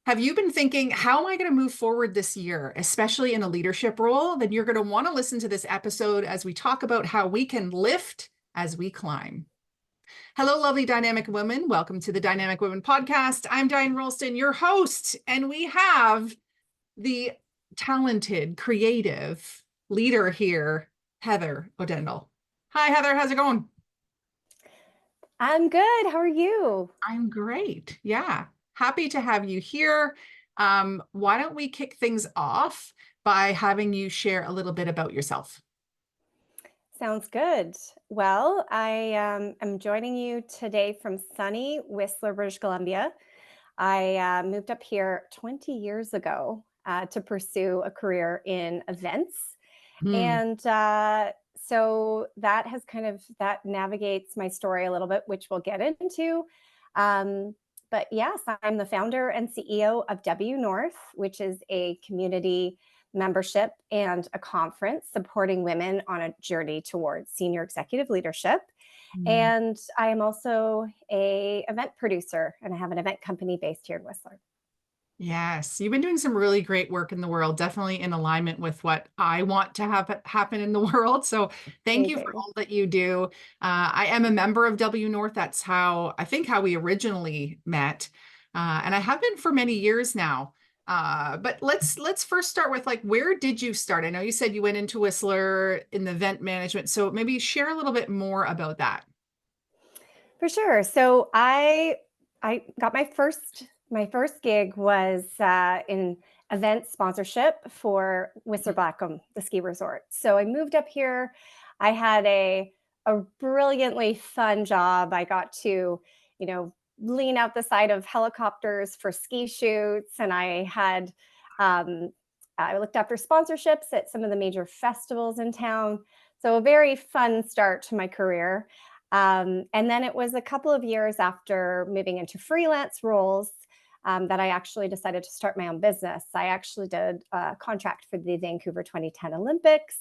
Have you been thinking, how am I going to move forward this year, especially in a leadership role? Then you're going to want to listen to this episode as we talk about how we can lift as we climb. Hello, lovely dynamic women. Welcome to the Dynamic Women Podcast. I'm Diane Rolston, your host, and we have the talented, creative leader here, Heather Odendaal. Hi, Heather. How's it going? I'm good. How are you? I'm great. Yeah. Happy to have you here. Why don't we kick things off by having you share a little bit about yourself? Sounds good. Well, I am joining you today from sunny Whistler, British Columbia. I moved up here 20 years ago to pursue a career in events. Hmm. And so that navigates my story a little bit, which we'll get into. But yes, I'm the founder and CEO of WNORTH, which is a community membership and a conference supporting women on a journey towards senior executive leadership. And I am also a event producer, and I have an event company based here in Whistler. Yes, you've been doing some really great work in the world, definitely in alignment with what I want to have happen in the world. So thank you for Amazing. all that you do. I am a member of W North. That's how we originally met. And I have been for many years now. But let's first start with, like, where did you start? I know you said you went into Whistler in the event management. So maybe share a little bit more about that. For sure. So I got my first gig was in event sponsorship for Whistler Blackcomb, the ski resort. So I moved up here. I had a brilliantly fun job. I got to, lean out the side of helicopters for ski shoots, and um, I looked after sponsorships at some of the major festivals in town. So a very fun start to my career. And then it was a couple of years after moving into freelance roles that I actually decided to start my own business. I actually did a contract for the Vancouver 2010 Olympics.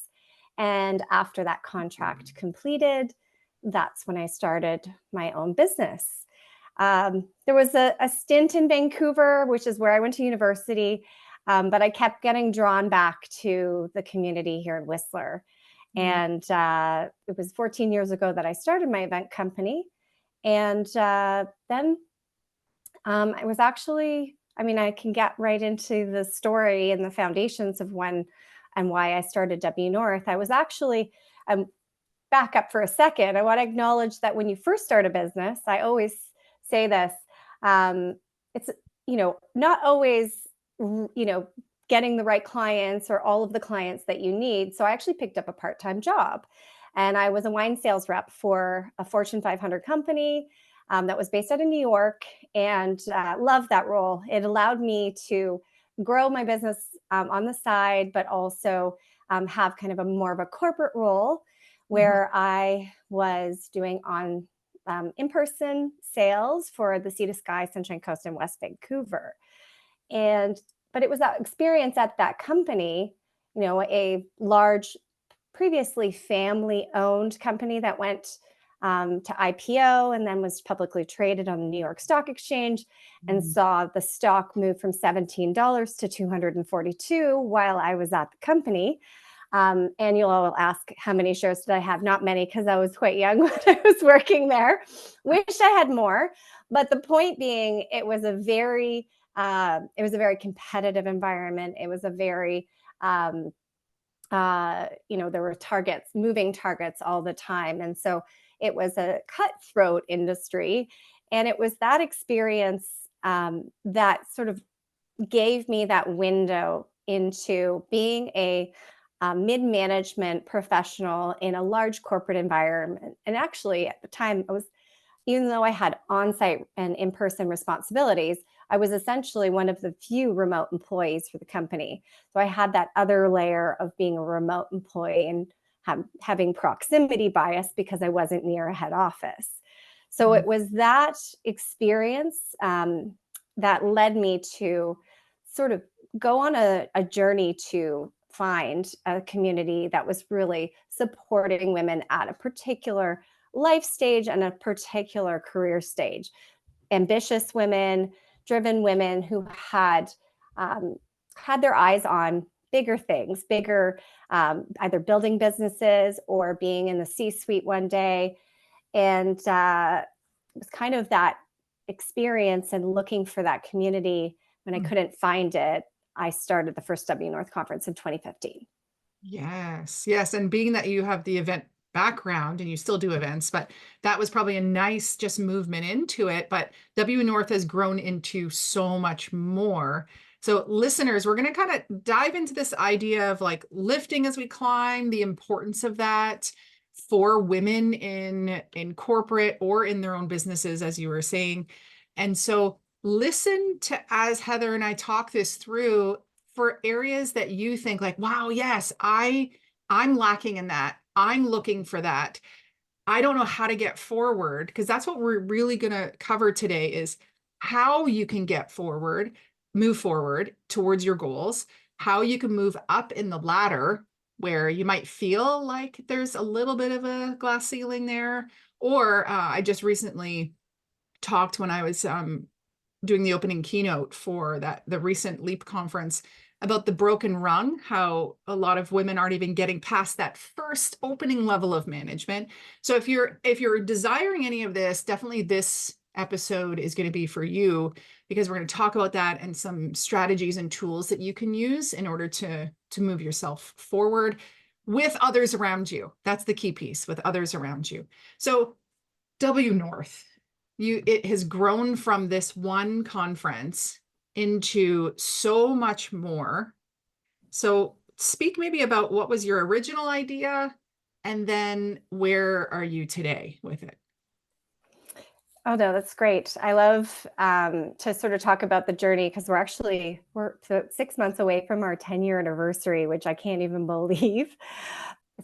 And after that contract completed, that's when I started my own business. There was a stint in Vancouver, which is where I went to university, but I kept getting drawn back to the community here in Whistler. And it was 14 years ago that I started my event company. And then I was actually, I can get right into the story and the foundations of when and why I started W North. I was actually, back up for a second. I want to acknowledge that when you first start a business, I always say this, it's, not always, getting the right clients or all of the clients that you need. So I actually picked up a part-time job, and I was a wine sales rep for a Fortune 500 company that was based out of New York, and loved that role. It allowed me to grow my business on the side, but also have kind of a more of a corporate role Mhm. where I was doing on in-person sales for the Sea to Sky, Sunshine Coast, and West Vancouver. And but it was that experience at that company, a large, previously family-owned company that went to IPO and then was publicly traded on the New York Stock Exchange, and saw the stock move from $17 to $242 while I was at the company. And you'll all ask, how many shares did I have? Not many, because I was quite young when I was working there. Wish I had more. But the point being, it was a very competitive environment. It was a very, there were moving targets all the time. And so it was a cutthroat industry. And it was that experience that sort of gave me that window into being a mid-management professional in a large corporate environment. And actually, at the time, even though I had on-site and in-person responsibilities, I was essentially one of the few remote employees for the company. So I had that other layer of being a remote employee and having proximity bias because I wasn't near a head office. So it was that experience that led me to sort of go on a journey to find a community that was really supporting women at a particular life stage and a particular career stage. Ambitious women, driven women who had their eyes on bigger things, bigger, either building businesses or being in the C-suite one day. And it was kind of that experience and looking for that community. When I couldn't find it, I started the first WNORTH conference in 2015. Yes, yes. And being that you have the event background and you still do events, but that was probably a nice just movement into it. But WNORTH has grown into so much more. So listeners, we're going to kind of dive into this idea of like lifting as we climb, the importance of that for women in corporate or in their own businesses, as you were saying. And so listen to as Heather and I talk this through for areas that you think like, wow, yes, I'm lacking in that. I'm looking for that. I don't know how to get forward, because that's what we're really going to cover today is how you can get forward, move forward towards your goals, how you can move up in the ladder where you might feel like there's a little bit of a glass ceiling there. Or I just recently talked when I was doing the opening keynote for the recent LEAP conference about the broken rung, how a lot of women aren't even getting past that first opening level of management. So if you're desiring any of this, definitely this episode is going to be for you, because we're going to talk about that and some strategies and tools that you can use in order to move yourself forward with others around you. That's the key piece, with others around you. So WNORTH, it has grown from this one conference into so much more. So speak maybe about what was your original idea, and then where are you today with it? Oh no, that's great. I love to sort of talk about the journey, because we're 6 months away from our 10-year anniversary, which I can't even believe.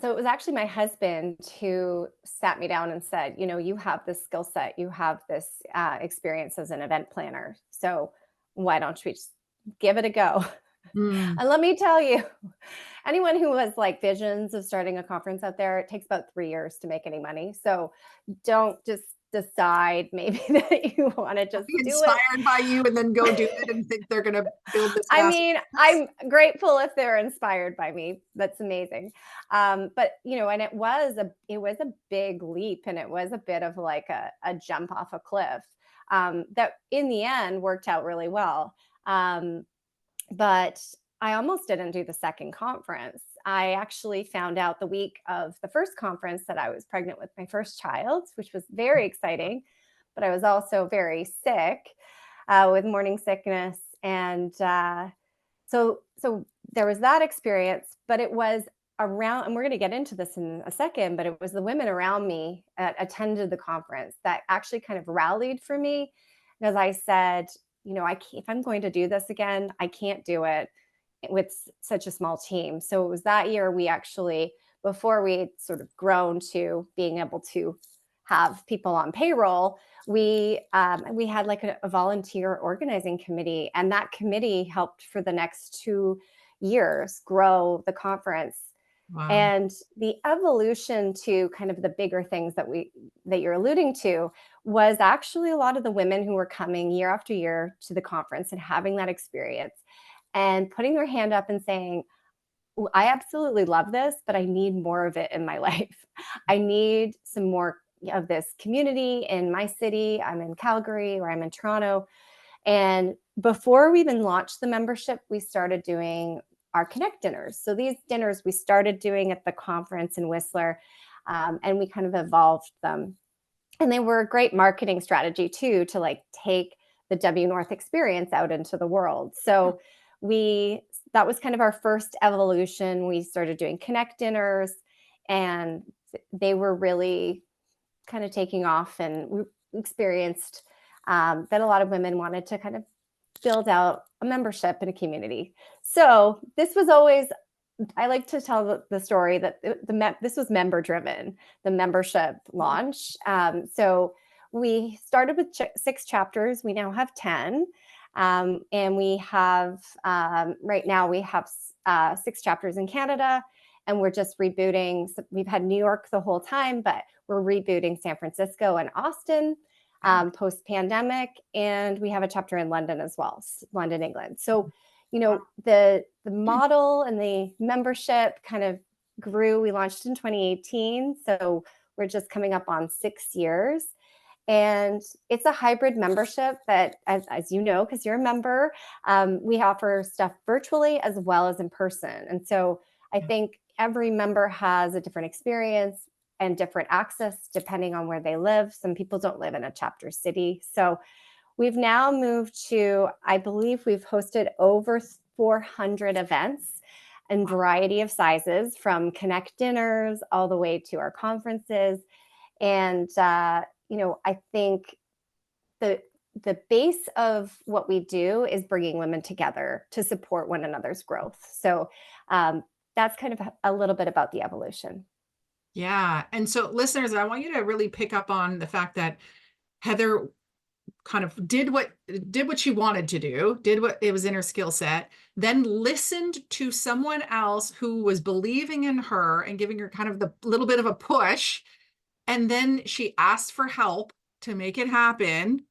So it was actually my husband who sat me down and said, you have this skill set, you have this experience as an event planner. So why don't we just give it a go? Mm. And let me tell you, anyone who has like visions of starting a conference out there, it takes about 3 years to make any money. So don't just decide maybe that you want to just Be do it. inspired by you and then go do it and think they're going to build this I massive mean, business. I'm grateful if they're inspired by me. That's amazing. But and it was a big leap, and it was a bit of like a jump off a cliff that in the end worked out really well. But I almost didn't do the second conference. I actually found out the week of the first conference that I was pregnant with my first child, which was very exciting. But I was also very sick with morning sickness. And so there was that experience, but it was around, and we're going to get into this in a second, but it was the women around me that attended the conference that actually kind of rallied for me. And as I said, if I'm going to do this again, I can't do it with such a small team. So it was that year we actually, before we sort of grown to being able to have people on payroll, we had like a volunteer organizing committee, and that committee helped for the next 2 years grow the conference. Wow. And the evolution to kind of the bigger things that you're alluding to was actually a lot of the women who were coming year after year to the conference and having that experience and putting their hand up and saying, I absolutely love this, but I need more of it in my life. I need some more of this community in my city. I'm in Calgary or I'm in Toronto. And before we even launched the membership, we started doing our Connect dinners. So these dinners we started doing at the conference in Whistler, and we kind of evolved them. And they were a great marketing strategy too, to like take the WNORTH experience out into the world. So that was kind of our first evolution. We started doing Connect dinners, and they were really kind of taking off, and we experienced that a lot of women wanted to kind of build out a membership in a community. So this was always, I like to tell the story that this was member driven, the membership launch. So we started with 6 chapters. We now have 10. And we have, right now we have 6 chapters in Canada, and we're just rebooting. So we've had New York the whole time, but we're rebooting San Francisco and Austin. post-pandemic, and we have a chapter in London as well, London, England. So, the model and the membership kind of grew. We launched in 2018, so we're just coming up on 6 years. And it's a hybrid membership that, as you know, because you're a member, we offer stuff virtually as well as in person. And so I think every member has a different experience and different access depending on where they live. Some people don't live in a chapter city. So we've now moved to, I believe we've hosted over 400 events in variety of sizes, from Connect dinners all the way to our conferences. And I think the base of what we do is bringing women together to support one another's growth. So that's kind of a little bit about the evolution. Yeah. And so listeners, I want you to really pick up on the fact that Heather kind of did what she wanted to do, did what it was in her skill set, then listened to someone else who was believing in her and giving her kind of the little bit of a push. And then she asked for help to make it happen.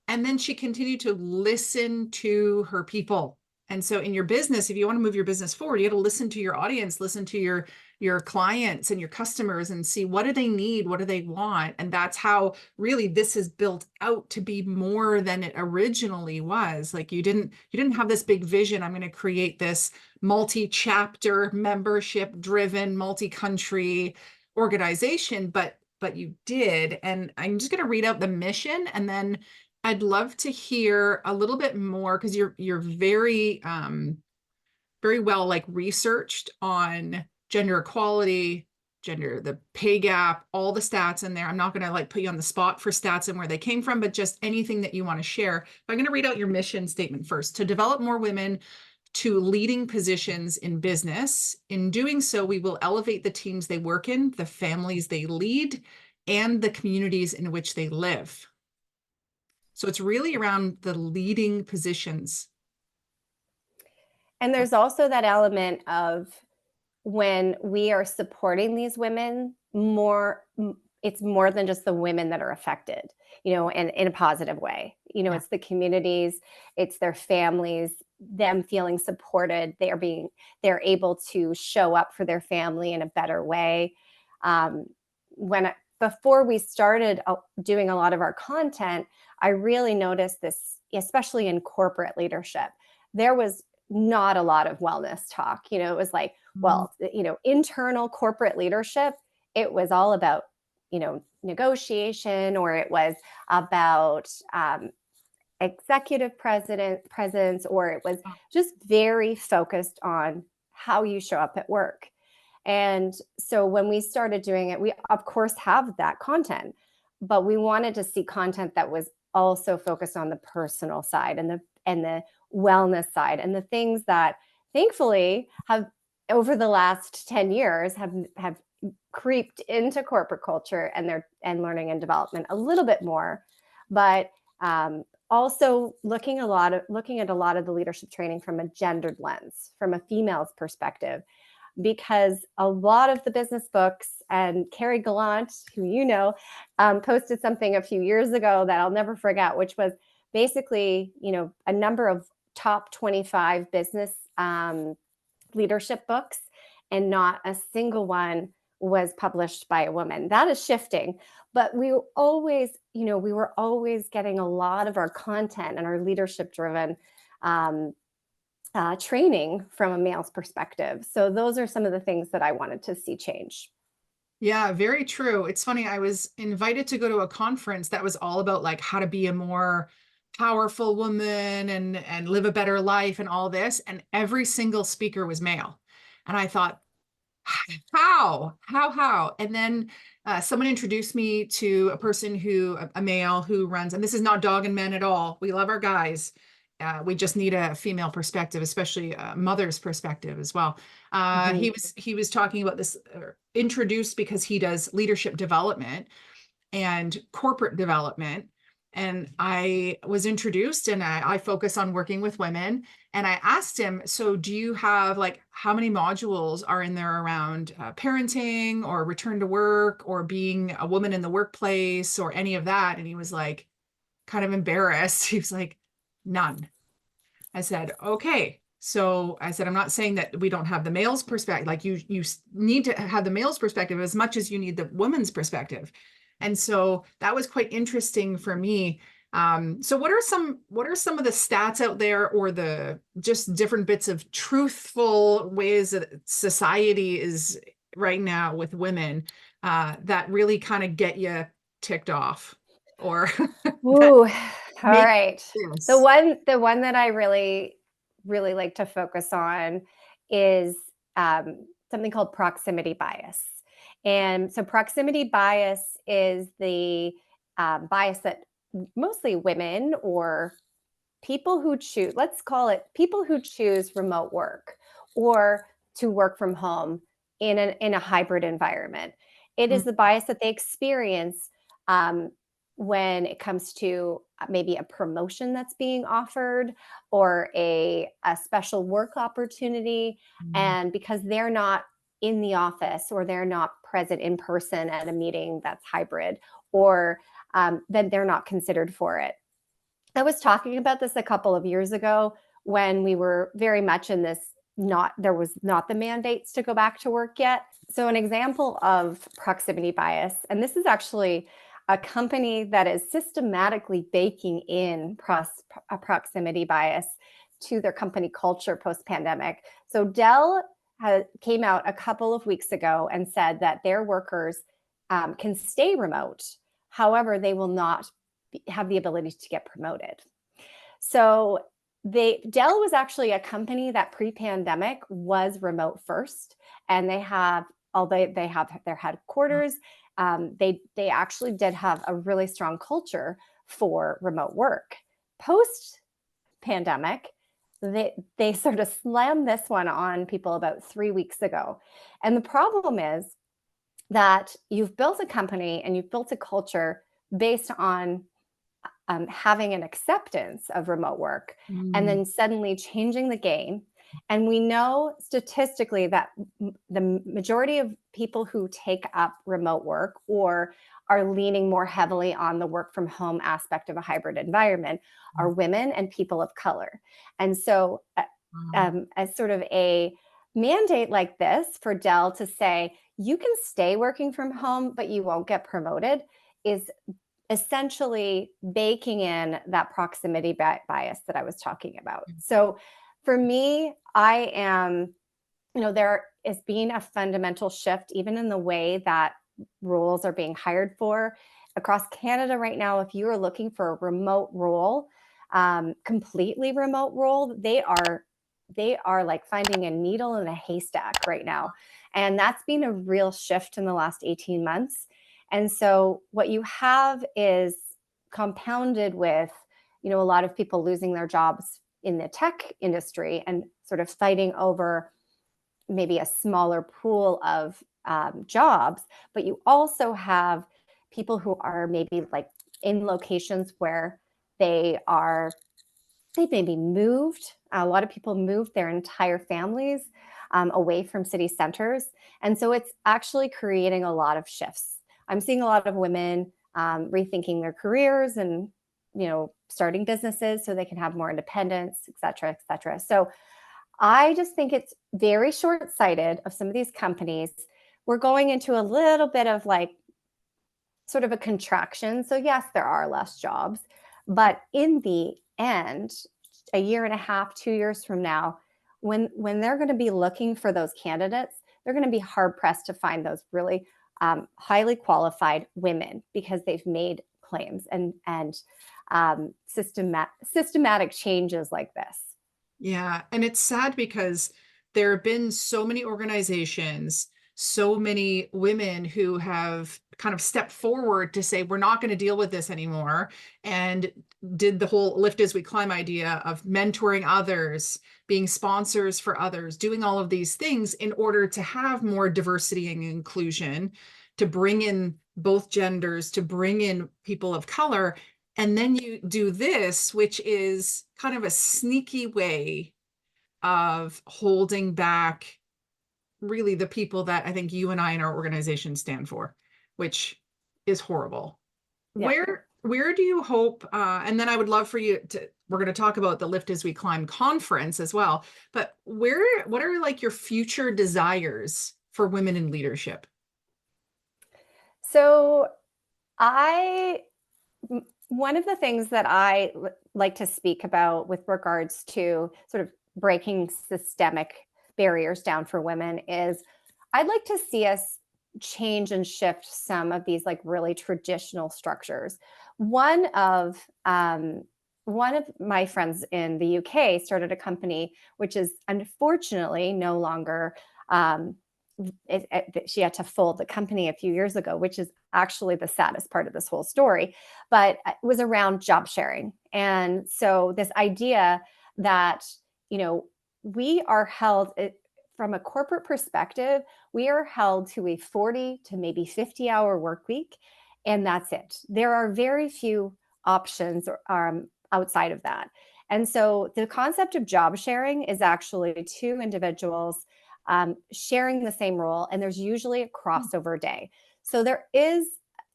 And then she continued to listen to her people. And so in your business, if you want to move your business forward, you got to listen to your audience, listen to your clients and your customers, and see, what do they need? What do they want? And that's how really this is built out to be more than it originally was. Like you didn't have this big vision. I'm going to create this multi-chapter, membership driven, multi-country organization, but you did. And I'm just going to read out the mission, and then I'd love to hear a little bit more, because you're very very well like researched on gender equality, the pay gap, all the stats in there. I'm not going to like put you on the spot for stats and where they came from, but just anything that you want to share. I'm going to read out your mission statement first: to develop more women to leading positions in business. In doing so, we will elevate the teams they work in, the families they lead, and the communities in which they live. So it's really around the leading positions. And there's also that element of, when we are supporting these women, it's more than just the women that are affected, and in a positive way. It's the communities, it's their families, them feeling supported. They're able to show up for their family in a better way. Before we started doing a lot of our content, I really noticed this, especially in corporate leadership. There was not a lot of wellness talk. It was like, well, internal corporate leadership, it was all about, negotiation, or it was about executive presence, or it was just very focused on how you show up at work. And so when we started doing it, we of course have that content, but we wanted to see content that was also focused on the personal side and the wellness side, and the things that thankfully have, over the last 10 years, have creeped into corporate culture and learning and development a little bit more. But also looking at a lot of the leadership training from a gendered lens, from a female's perspective, because a lot of the business books, and Carrie Gallant, who posted something a few years ago that I'll never forget, which was basically, a number of top 25 business leadership books, and not a single one was published by a woman. That is shifting, but we were always getting a lot of our content and our leadership driven training from a male's perspective. So those are some of the things that I wanted to see change. Yeah, very true. It's funny. I was invited to go to a conference that was all about like how to be a more powerful woman and live a better life and all this. And every single speaker was male. And I thought, how? And then someone introduced me to a male who runs, and this is not dog and men at all. We love our guys. We just need a female perspective, especially a mother's perspective as well. He was talking about this, introduced because he does leadership development and corporate development. And I was introduced, and I focus on working with women. And I asked him, so do you have, like, how many modules are in there around parenting or return to work or being a woman in the workplace or any of that? And he was like, kind of embarrassed. He was like, none. I said, okay. So I said, I'm not saying that we don't have the male's perspective. Like, you need to have the male's perspective as much as you need the woman's perspective. And so that was quite interesting for me. So what are some of the stats out there, or the just different bits of truthful ways that society is right now with women, that really kind of get you ticked off, or that Ooh, all make right. this? The one that I really like to focus on is something called proximity bias. And so proximity bias is the bias that mostly women or people who choose, let's call it people who choose remote work or to work from home in a hybrid environment. It is the bias that they experience um, when it comes to maybe a promotion that's being offered or a special work opportunity. Mm. And because they're not in the office or they're not present in person at a meeting that's hybrid, or then they're not considered for it. I was talking about this a couple of years ago when we were very much in this, not, there was not the mandates to go back to work yet. So an example of proximity bias, and this is actually a company that is systematically baking in proximity bias to their company culture post-pandemic. So Dell came out a couple of weeks ago and said that their workers can stay remote. However, they will not have the ability to get promoted. So Dell was actually a company that pre-pandemic was remote first, and they have, although they have their headquarters, they actually did have a really strong culture for remote work. Post pandemic, they sort of slammed this one on people about 3 weeks ago. And the problem is that you've built a company and you've built a culture based on having an acceptance of remote work, and Mm. then suddenly changing the game. And we know statistically that the majority of people who take up remote work or are leaning more heavily on the work from home aspect of a hybrid environment are women and people of color. And so Wow. as sort of a mandate like this for Dell to say, you can stay working from home, but you won't get promoted, is essentially baking in that proximity bias that I was talking about. So for me, I am, there is being a fundamental shift even in the way that roles are being hired for across Canada right now. If you are looking for a remote role, completely remote role, they are like finding a needle in a haystack right now. And that's been a real shift in the last 18 months. And so what you have is compounded with, a lot of people losing their jobs in the tech industry and sort of fighting over maybe a smaller pool of jobs. But you also have people who are maybe like in locations where they maybe moved. A lot of people moved their entire families away from city centers. And so it's actually creating a lot of shifts. I'm seeing a lot of women rethinking their careers and, starting businesses so they can have more independence, et cetera, et cetera. So I just think it's very short-sighted of some of these companies. We're going into a little bit of like sort of a contraction. So yes, there are less jobs, but in the end, a year and a half, 2 years from now, when they're going to be looking for those candidates, they're going to be hard pressed to find those really highly qualified women because they've made claims and systematic changes like this. Yeah, and it's sad because there have been so many organizations, so many women who have kind of stepped forward to say, we're not going to deal with this anymore, and did the whole lift as we climb idea of mentoring others, being sponsors for others, doing all of these things in order to have more diversity and inclusion, to bring in both genders, to bring in people of color. And then you do this, which is kind of a sneaky way of holding back really the people that I think you and I in our organization stand for, which is horrible. Yeah. Where do you hope, and then I would love for you to, we're going to talk about the Lift as We Climb conference as well, but what are like your future desires for women in leadership? So I one of the things that I like to speak about with regards to sort of breaking systemic barriers down for women is I'd like to see us change and shift some of these like really traditional structures. One of one of my friends in the UK started a company which is unfortunately no longer she had to fold the company a few years ago, which is actually the saddest part of this whole story. But it was around job sharing. And so this idea that, you know, we are held from a corporate perspective, we are held to a 40 to maybe 50-hour work week. And that's it. There are very few options outside of that. And so the concept of job sharing is actually two individuals sharing the same role, and there's usually a crossover day. So there is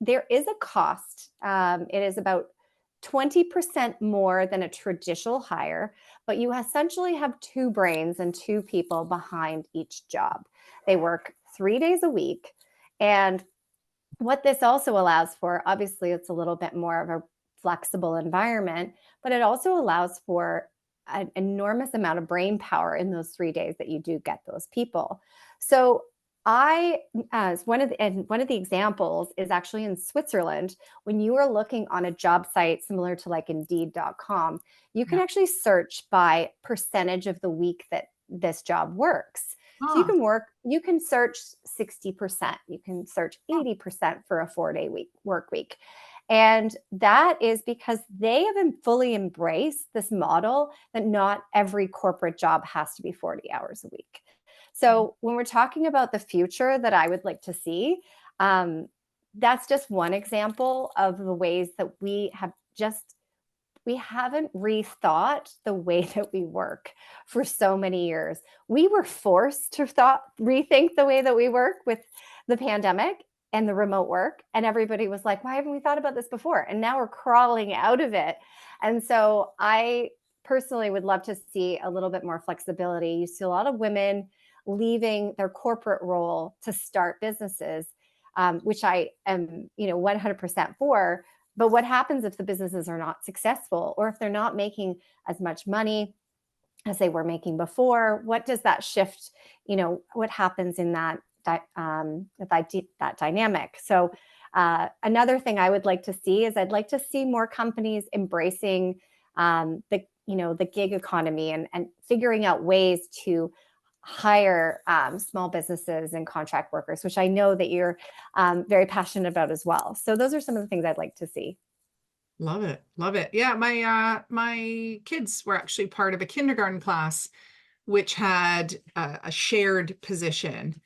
a cost. It is about 20% more than a traditional hire, but you essentially have two brains and two people behind each job. They work 3 days a week. And what this also allows for, obviously, it's a little bit more of a flexible environment, but it also allows for an enormous amount of brain power in those 3 days that you do get those people. So I, as one of the examples is actually in Switzerland. When you are looking on a job site similar to like Indeed.com, you can actually search by percentage of the week that this job works. So you can search 60%, you can search 80% for a 4-day work week. And that is because they have fully embraced this model that not every corporate job has to be 40 hours a week. So when we're talking about the future that I would like to see, that's just one example of the ways that we haven't rethought the way that we work for so many years. We were forced to rethink the way that we work with the pandemic and the remote work. And everybody was like, why haven't we thought about this before? And now we're crawling out of it. And so I personally would love to see a little bit more flexibility. You see a lot of women leaving their corporate role to start businesses, which I am, 100% for. But what happens if the businesses are not successful, or if they're not making as much money as they were making before? What does that shift? What happens in that dynamic? So another thing I would like to see is I'd like to see more companies embracing the gig economy and figuring out ways to hire small businesses and contract workers, which I know that you're very passionate about as well. So those are some of the things I'd like to see. Love it. Love it. Yeah, my kids were actually part of a kindergarten class which had a shared position.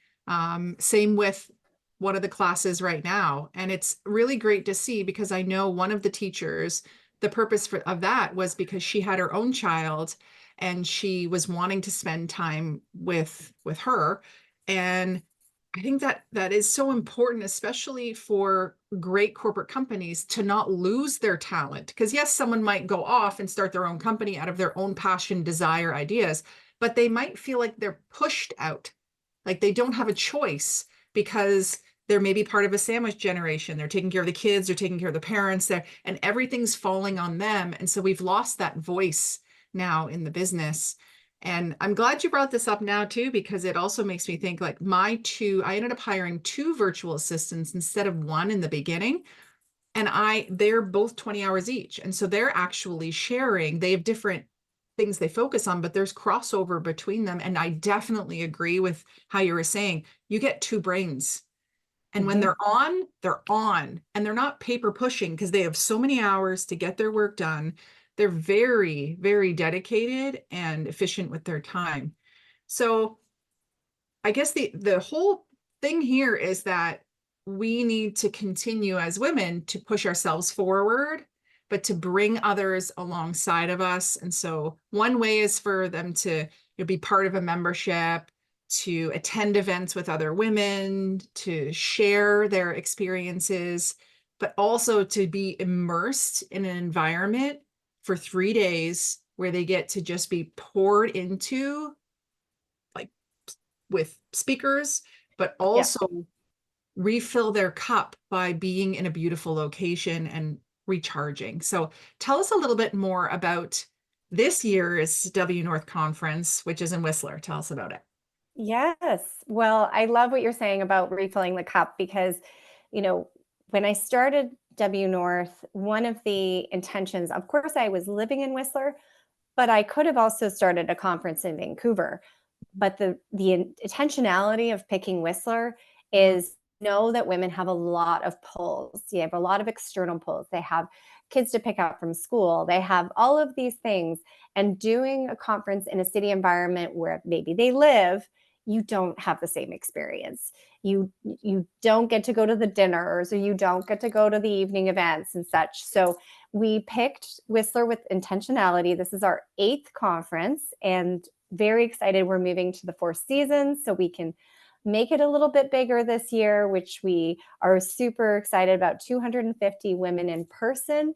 Same with one of the classes right now. And it's really great to see, because I know one of the teachers, the purpose of that was because she had her own child and she was wanting to spend time with her. And I think that is so important, especially for great corporate companies, to not lose their talent. Because yes, someone might go off and start their own company out of their own passion, desire, ideas, but they might feel like they're pushed out, like they don't have a choice, because they're maybe part of a sandwich generation. They're taking care of the kids, they're taking care of the parents, and everything's falling on them. And so we've lost that voice now in the business. And I'm glad you brought this up now too, because it also makes me think like I ended up hiring 2 virtual assistants instead of 1 in the beginning. And they're both 20 hours each. And so they're actually sharing, they have different things they focus on, but there's crossover between them. And I definitely agree with how you were saying, you get 2 brains. And when they're on, and they're not paper pushing because they have so many hours to get their work done. They're very, very dedicated and efficient with their time. So I guess the whole thing here is that we need to continue as women to push ourselves forward, but to bring others alongside of us. And so one way is for them to be part of a membership, to attend events with other women, to share their experiences, but also to be immersed in an environment for 3 days where they get to just be poured into, like, with speakers, but Yeah. also refill their cup by being in a beautiful location and recharging. So tell us a little bit more about this year's WNORTH conference, which is in Whistler. Tell us about it. Yes. Well, I love what you're saying about refilling the cup because, when I started WNORTH, one of the intentions, of course, I was living in Whistler, but I could have also started a conference in Vancouver. But the intentionality of picking Whistler is know that women have a lot of pulls. You have a lot of external pulls. They have kids to pick up from school. They have all of these things. And doing a conference in a city environment where maybe they live, you don't have the same experience. You don't get to go to the dinners, or you don't get to go to the evening events and such. So we picked Whistler with intentionality. This is our 8th conference, and very excited. We're moving to the 4 seasons so we can make it a little bit bigger this year, which we are super excited about. 250 women in person.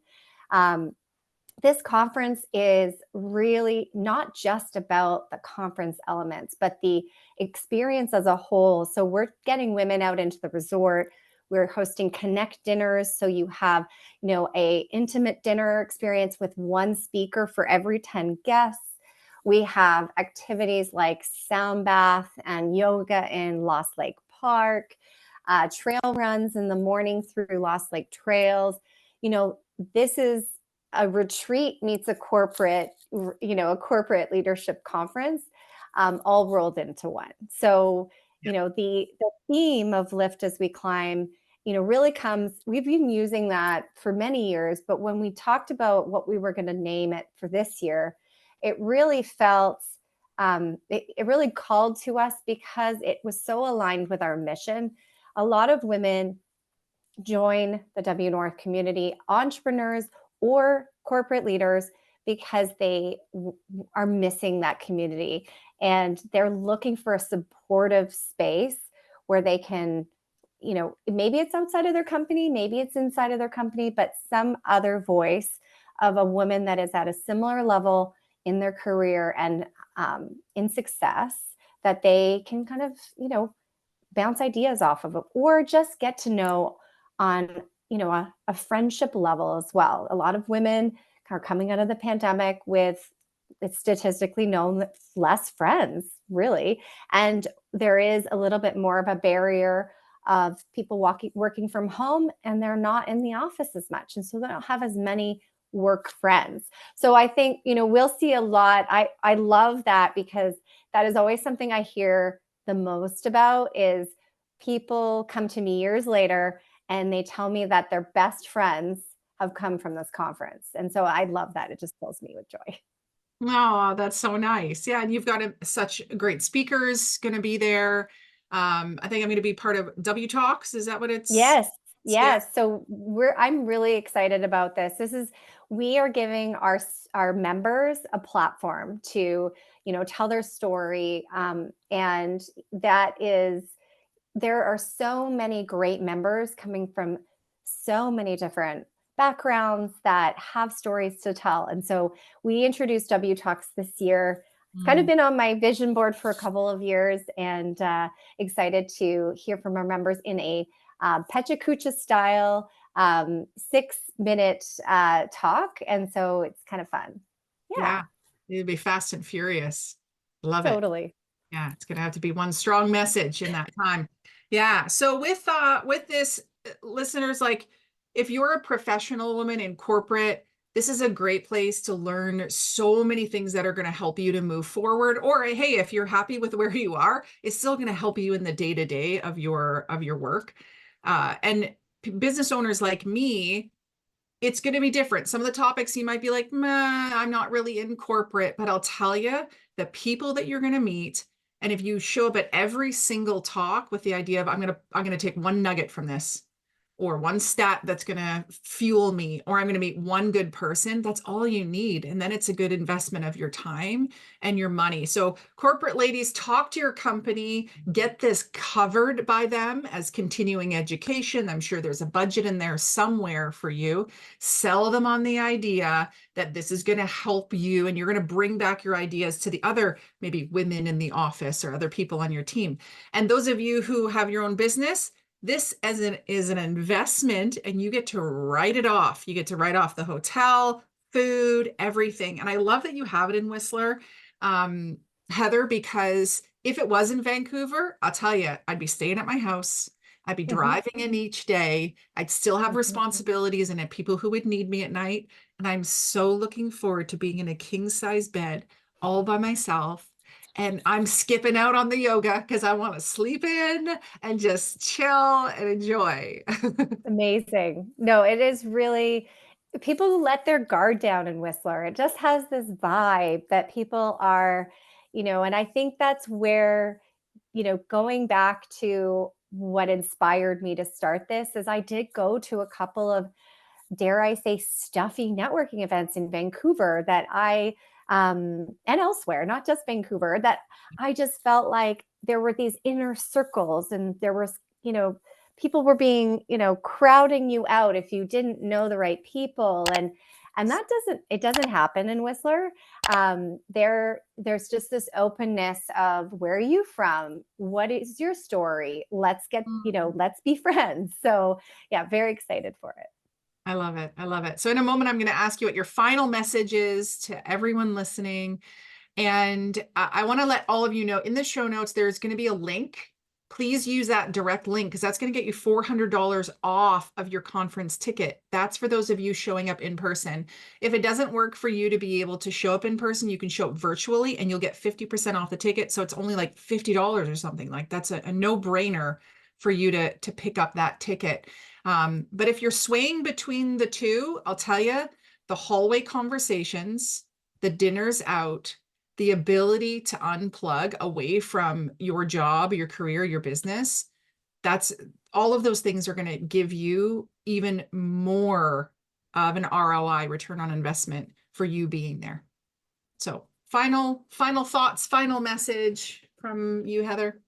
This conference is really not just about the conference elements, but the experience as a whole. So we're getting women out into the resort. We're hosting connect dinners. So you have, a intimate dinner experience with one speaker for every 10 guests. We have activities like sound bath and yoga in Lost Lake Park, trail runs in the morning through Lost Lake trails. This is a retreat meets a corporate leadership conference, all rolled into one. So, the theme of Lift as We Climb, really comes, we've been using that for many years, but when we talked about what we were going to name it for this year, it really felt, it really called to us because it was so aligned with our mission. A lot of women join the WNORTH community, entrepreneurs or corporate leaders, because they are missing that community and they're looking for a supportive space where they can, maybe it's outside of their company, maybe it's inside of their company, but some other voice of a woman that is at a similar level in their career and in success, that they can kind of, bounce ideas off of it, or just get to know on, a friendship level as well. A lot of women are coming out of the pandemic with, it's statistically known, less friends, really. And there is a little bit more of a barrier of people working from home, and they're not in the office as much. And so they don't have as many work friends. So I think, we'll see a lot. I love that, because that is always something I hear the most about is people come to me years later and they tell me that their best friends have come from this conference. And so I love that. It just fills me with joy. Oh, that's so nice. Yeah, and you've got such great speakers going to be there. I think I'm going to be part of W Talks. Is that what it's? Yes. Yeah. Yes. So I'm really excited about this. We are giving our members a platform to, tell their story. And that is, there are so many great members coming from so many different backgrounds that have stories to tell. And so we introduced W Talks this year. It's kind of been on my vision board for a couple of years, and excited to hear from our members in a Pecha Kucha style 6-minute talk. And so it's kind of fun. Yeah. Yeah, It'll be fast and furious. Love it. totally. Yeah, it's going to have to be one strong message in that time. Yeah. So with this, listeners, like, if you're a professional woman in corporate, this is a great place to learn so many things that are going to help you to move forward. Or hey, if you're happy with where you are, it's still going to help you in the day-to-day of your work. And business owners like me, it's going to be different. Some of the topics you might be like, I'm not really in corporate, but I'll tell you, the people that you're going to meet, and if you show up at every single talk with the idea of, I'm going to take one nugget from this, or one stat that's going to fuel me, or I'm going to meet one good person. That's all you need. And then it's a good investment of your time and your money. So corporate ladies, talk to your company, get this covered by them as continuing education. I'm sure there's a budget in there somewhere for you. Sell them on the idea that this is going to help you, and you're going to bring back your ideas to the other, maybe women in the office or other people on your team. And those of you who have your own business, this is an investment, and you get to write it off. You get to write off the hotel, food, everything. And I love that you have it in Whistler, Heather, because if it was in Vancouver, I'll tell you, I'd be staying at my house. I'd be driving in each day. I'd still have responsibilities and people who would need me at night. And I'm so looking forward to being in a king size bed all by myself. And I'm skipping out on the yoga because I want to sleep in and just chill and enjoy. Amazing. No, it is really, people let their guard down in Whistler. It just has this vibe that people are, and I think that's where, going back to what inspired me to start this is I did go to a couple of, dare I say, stuffy networking events in Vancouver that and elsewhere, not just Vancouver, that I just felt like there were these inner circles, and there was, people were being, crowding you out if you didn't know the right people. And that doesn't happen in Whistler. There's just this openness of, where are you from? What is your story? Let's be friends. So yeah, very excited for it. I love it. I love it. So in a moment, I'm going to ask you what your final message is to everyone listening. And I want to let all of you know, in the show notes, there's going to be a link. Please use that direct link, because that's going to get you $400 off of your conference ticket. That's for those of you showing up in person. If it doesn't work for you to be able to show up in person, you can show up virtually and you'll get 50% off the ticket. So it's only like $50 or something. Like, that's a no-brainer for you to pick up that ticket. But if you're swaying between the two, I'll tell you, the hallway conversations, the dinners out, the ability to unplug away from your job, your career, your business, that's all of those things are going to give you even more of an ROI, return on investment, for you being there. So final thoughts, final message from you, Heather.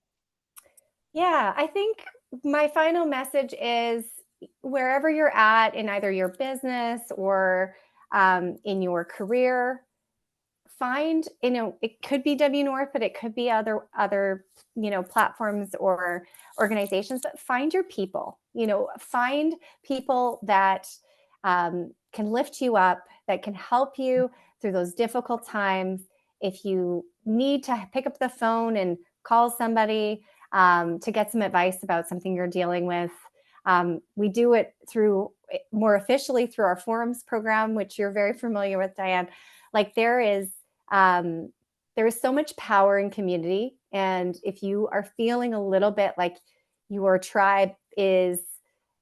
Yeah, I think my final message is, wherever you're at in either your business or in your career, find, it could be WNORTH, but it could be other platforms or organizations, but find your people. Find people that can lift you up, that can help you through those difficult times. If you need to pick up the phone and call somebody to get some advice about something you're dealing with, we do it more officially through our forums program, which you're very familiar with, Diane. Like, there is so much power in community. And if you are feeling a little bit like your tribe is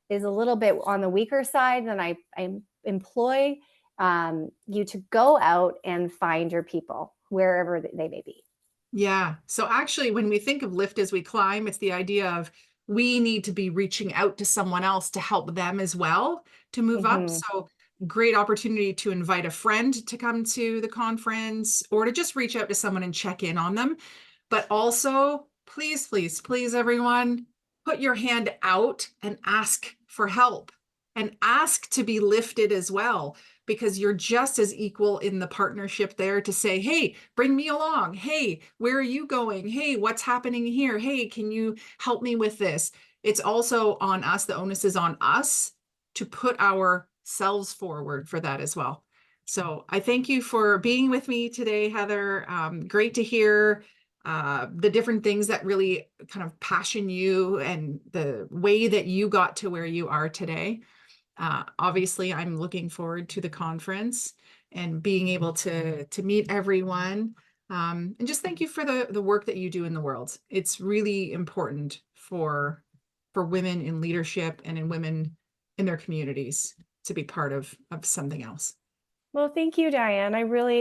a little bit on the weaker side, then I employ you to go out and find your people wherever they may be. Yeah. So actually, when we think of Lift as we climb, it's the idea of, we need to be reaching out to someone else to help them as well to move up. So great opportunity to invite a friend to come to the conference, or to just reach out to someone and check in on them. But also, please, please, please, everyone, put your hand out and ask for help, and ask to be lifted as well, because you're just as equal in the partnership there to say, hey, bring me along. Hey, where are you going? Hey, what's happening here? Hey, can you help me with this? It's also on us. The onus is on us to put ourselves forward for that as well. So I thank you for being with me today, Heather. Great to hear the different things that really kind of passion you, and the way that you got to where you are today. Obviously, I'm looking forward to the conference and being able to meet everyone. And just thank you for the work that you do in the world. It's really important for women in leadership and in women in their communities to be part of something else. Well, thank you, Diane.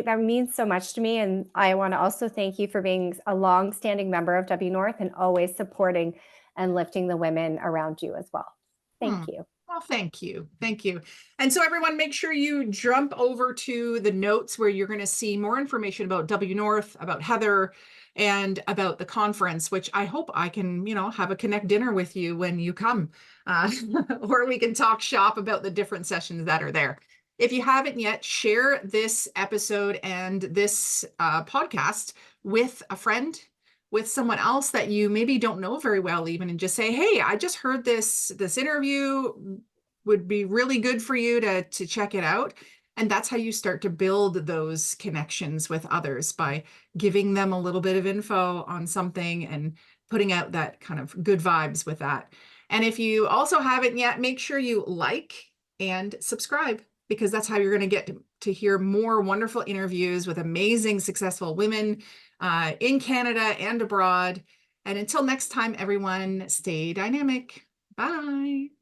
That means so much to me. And I want to also thank you for being a long-standing member of WNORTH and always supporting and lifting the women around you as well. Thank you. Oh, thank you. Thank you. And so everyone, make sure you jump over to the notes where you're going to see more information about WNORTH, about Heather, and about the conference, which I hope I can, have a connect dinner with you when you come, or we can talk shop about the different sessions that are there. If you haven't yet, share this episode and this podcast with a friend, with someone else that you maybe don't know very well even, and just say, hey, I just heard this interview would be really good for you to check it out. And that's how you start to build those connections with others, by giving them a little bit of info on something and putting out that kind of good vibes with that. And if you also haven't yet, make sure you like and subscribe, because that's how you're going to get to hear more wonderful interviews with amazing, successful women in Canada and abroad. And until next time, everyone, stay dynamic. Bye.